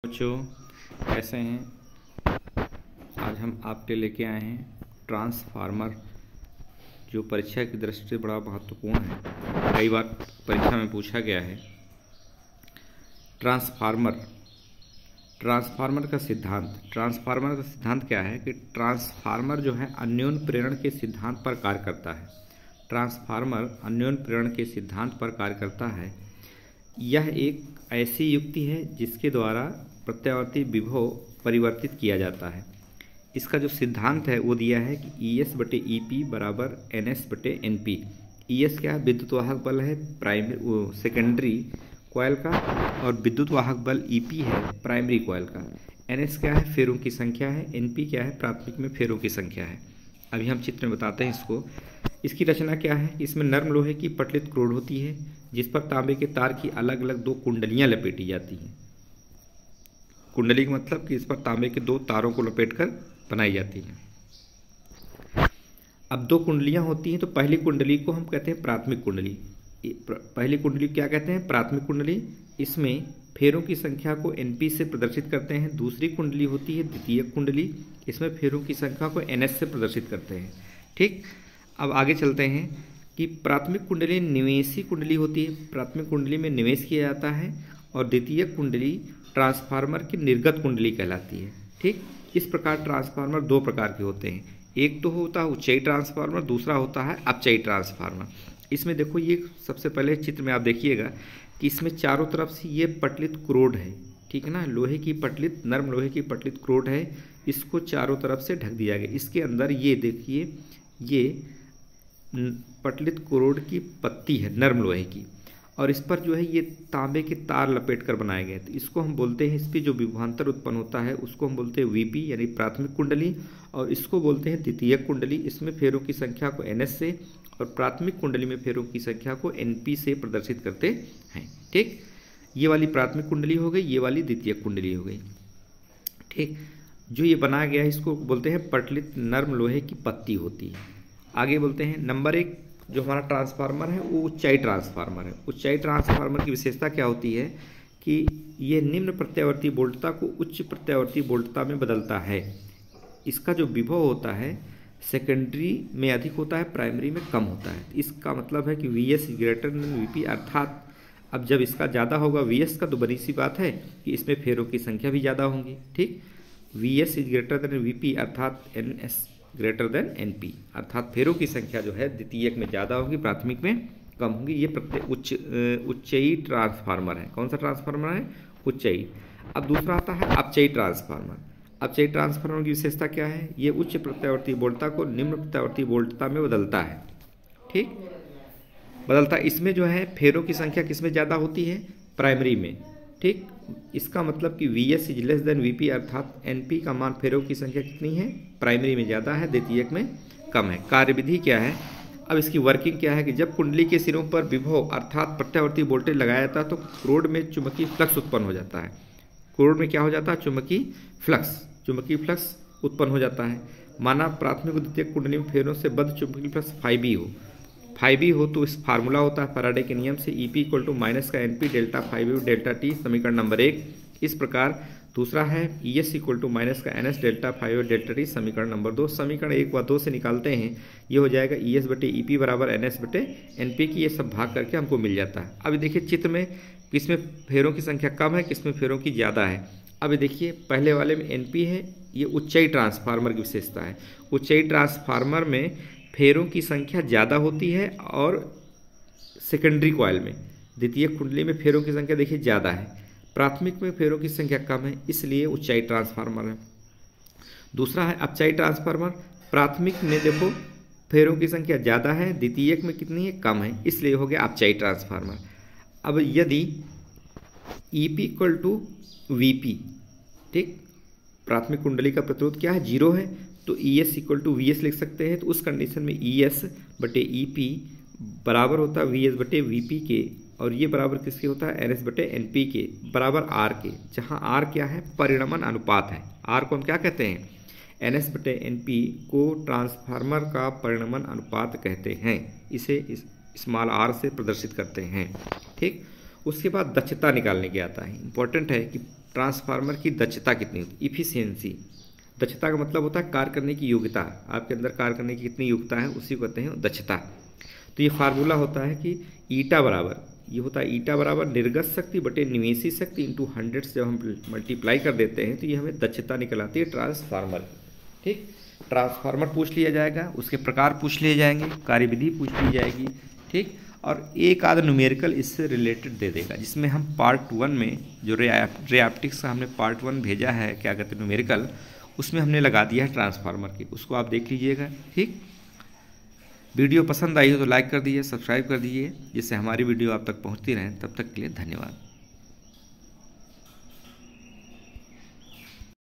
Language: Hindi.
बच्चों कैसे हैं। आज हम आपके लेके आए हैं ट्रांसफार्मर, जो परीक्षा की दृष्टि से बड़ा महत्वपूर्ण है। कई बार परीक्षा में पूछा गया है। ट्रांसफार्मर का सिद्धांत क्या है कि ट्रांसफार्मर जो है अन्योन प्रेरण के सिद्धांत पर कार्य करता है। ट्रांसफार्मर अन्योन प्रेरण के सिद्धांत पर कार्य करता है। यह एक ऐसी युक्ति है जिसके द्वारा प्रत्यावर्ती विभव परिवर्तित किया जाता है। इसका जो सिद्धांत है वो दिया है कि ES बटे EP बराबर NS बटे NP। ES क्या है? विद्युत वाहक बल है सेकेंडरी कॉयल का, और विद्युत वाहक बल EP है प्राइमरी कॉयल का। NS क्या है? फेरों की संख्या है। NP क्या है? प्राथमिक में फेरों की संख्या है। अभी हम चित्र में बताते हैं इसको। इसकी रचना क्या है? इसमें नर्म लोहे की पटलित क्रोड होती है जिस पर तांबे के तार की अलग अलग दो कुंडलियां लपेटी जाती हैं। कुंडली का मतलब कि इस पर तांबे के दो तारों को लपेटकर बनाई जाती हैं। अब दो कुंडलियां होती हैं, तो पहली कुंडली को हम कहते हैं प्राथमिक कुंडली। पहली कुंडली क्या कहते हैं? प्राथमिक कुंडली। इसमें फेरों की संख्या को NP से प्रदर्शित करते हैं। दूसरी कुंडली होती है द्वितीयक कुंडली। इसमें फेरों की संख्या को NS से प्रदर्शित करते हैं। ठीक, अब आगे चलते हैं कि प्राथमिक कुंडली निवेशी कुंडली होती है। प्राथमिक कुंडली में निवेश किया जाता है, और द्वितीयक कुंडली ट्रांसफार्मर की निर्गत कुंडली कहलाती है। ठीक, इस प्रकार ट्रांसफार्मर दो प्रकार के होते हैं। एक तो होता है उच्चई ट्रांसफार्मर, दूसरा होता है अपचयी ट्रांसफार्मर। इसमें देखो, ये सबसे पहले चित्र में आप देखिएगा कि इसमें चारों तरफ से ये पटलित क्रोड है। ठीक है ना, लोहे की पटलित, नर्म लोहे की पटलित क्रोड है। इसको चारों तरफ से ढक दिया गया। इसके अंदर ये देखिए, ये पटलित क्रोड की पत्ती है नर्म लोहे की, और इस पर जो है ये तांबे के तार लपेट कर बनाए गए। तो इसको हम बोलते हैं, इस पर जो विभवांतर उत्पन्न होता है उसको हम बोलते हैं VP यानी प्राथमिक कुंडली, और इसको बोलते हैं द्वितीयक कुंडली। इसमें फेरों की संख्या को NS से, और प्राथमिक कुंडली में फेरों की संख्या को NP से प्रदर्शित करते हैं। ठीक, ये वाली प्राथमिक कुंडली हो गई, ये वाली द्वितीयक कुंडली हो गई। ठीक, जो ये बनाया गया है इसको बोलते हैं पटलित नर्म लोहे की पत्ती होती है। आगे बोलते हैं नंबर 1, जो हमारा ट्रांसफार्मर है वो उच्चाई ट्रांसफार्मर है। उच्चाई ट्रांसफार्मर की विशेषता क्या होती है कि ये निम्न प्रत्यावर्ती वोल्टता को उच्च प्रत्यावर्ती वोल्टता में बदलता है। इसका जो विभव होता है सेकेंडरी में अधिक होता है, प्राइमरी में कम होता है। इसका मतलब है कि VS ग्रेटर देन VP, अर्थात अब जब इसका ज़्यादा होगा VS का, तो बड़ी सी बात है कि इसमें फेरों की संख्या भी ज़्यादा होंगी। ठीक, VS ग्रेटर देन VP अर्थात NS ग्रेटर देन NP, अर्थात फेरों की संख्या जो है द्वितीयक में ज़्यादा होगी, प्राथमिक में कम होगी। ये उच्चई ट्रांसफार्मर है। कौन सा ट्रांसफार्मर है? उच्चई। अब दूसरा आता है अपचयी ट्रांसफार्मर। अपचयी ट्रांसफार्मर की विशेषता क्या है? ये उच्च प्रत्यावर्ती वोल्टता को निम्न प्रत्यावर्ती वोल्टता में बदलता है। ठीक, बदलता। इसमें जो है फेरों की संख्या किसमें ज़्यादा होती है? प्राइमरी में। ठीक, इसका मतलब कि VS is less than VP, अर्थात NP का मान फेरों की संख्या कितनी है? प्राइमरी में ज़्यादा है, द्वितीयक में कम है। कार्यविधि क्या है? अब इसकी वर्किंग क्या है कि जब कुंडली के सिरों पर विभव अर्थात प्रत्यावर्ती वोल्टेज लगाया जाता है तो क्रोड में चुंबकीय फ्लक्स उत्पन्न हो जाता है। क्रोड में क्या हो जाता है? चुंबकीय फ्लक्स उत्पन्न हो जाता है। माना प्राथमिक और द्वितीयक कुंडली में फेरों से बद्ध चुंबकीय फ्लक्स φB हो तो इस फार्मूला होता है फैराडे के नियम से EP = माइनस का NP delta φB delta T, समीकरण नंबर 1 इस प्रकार। दूसरा है ES = माइनस का NS delta φB delta T, समीकरण नंबर 2। समीकरण 1 व 2 से निकालते हैं, ये हो जाएगा ES बटे EP बराबर NS बटे NP की, ये सब भाग करके हमको मिल जाता है। अभी देखिए चित्र में किसमें फेरों की संख्या कम है, किसमें फेरों की ज़्यादा है। अभी देखिए पहले वाले में NP है, ये उच्चई ट्रांसफार्मर की विशेषता है। उच्चई ट्रांसफार्मर में फेरों की संख्या ज़्यादा होती है, और सेकेंडरी कॉयल में, द्वितीयक कुंडली में फेरों की संख्या देखिए ज़्यादा है, प्राथमिक में फेरों की संख्या कम है, इसलिए उच्चाई ट्रांसफार्मर है। दूसरा है अपचयी ट्रांसफार्मर। प्राथमिक में देखो फेरों की संख्या ज़्यादा है, द्वितीयक में कितनी है? कम है, इसलिए हो गया अपचयी ट्रांसफार्मर। अब यदि EP = VP, ठीक, प्राथमिक कुंडली का प्रतिरोध क्या है? 0 है, तो ES = VS लिख सकते हैं। तो उस कंडीशन में ES बटे EP बराबर होता है VS बटे VP के, और ये बराबर किसके होता है? NS बटे NP के, बराबर R के, जहाँ R क्या है? परिणमन अनुपात है। R को हम क्या कहते हैं? NS बटे NP को ट्रांसफार्मर का परिणमन अनुपात कहते हैं। इसे स्मॉल r से प्रदर्शित करते हैं। ठीक, उसके बाद दक्षता निकालने के आता है। इंपॉर्टेंट है कि ट्रांसफार्मर की दक्षता कितनी होती है, इफिशियंसी। दक्षता का मतलब होता है कार्य करने की योग्यता, आपके अंदर कार्य करने की कितनी योग्यता है उसी को कहते हैं दक्षता। तो ये फार्मूला होता है कि ईटा बराबर, ये होता है ईटा बराबर निर्गत शक्ति बटे निवेशी शक्ति इंटू 100 से जब हम मल्टीप्लाई कर देते हैं तो ये हमें दक्षता निकल आती है ट्रांसफार्मर की। ठीक, ट्रांसफार्मर पूछ लिया जाएगा, उसके प्रकार पूछ लिए जाएंगे, कार्यविधि पूछ ली जाएगी। ठीक, और एक आध न्यूमेरिकल इससे रिलेटेड दे देगा, जिसमें हम पार्ट 1 में जो रेआप्टिक्स का हमने पार्ट 1 भेजा है, क्या कहते हैं न्यूमेरिकल, उसमें हमने लगा दिया है ट्रांसफार्मर की, उसको आप देख लीजिएगा। ठीक, वीडियो पसंद आई हो तो लाइक कर दीजिए, सब्सक्राइब कर दीजिए, जिससे हमारी वीडियो आप तक पहुंचती रहे। तब तक के लिए धन्यवाद।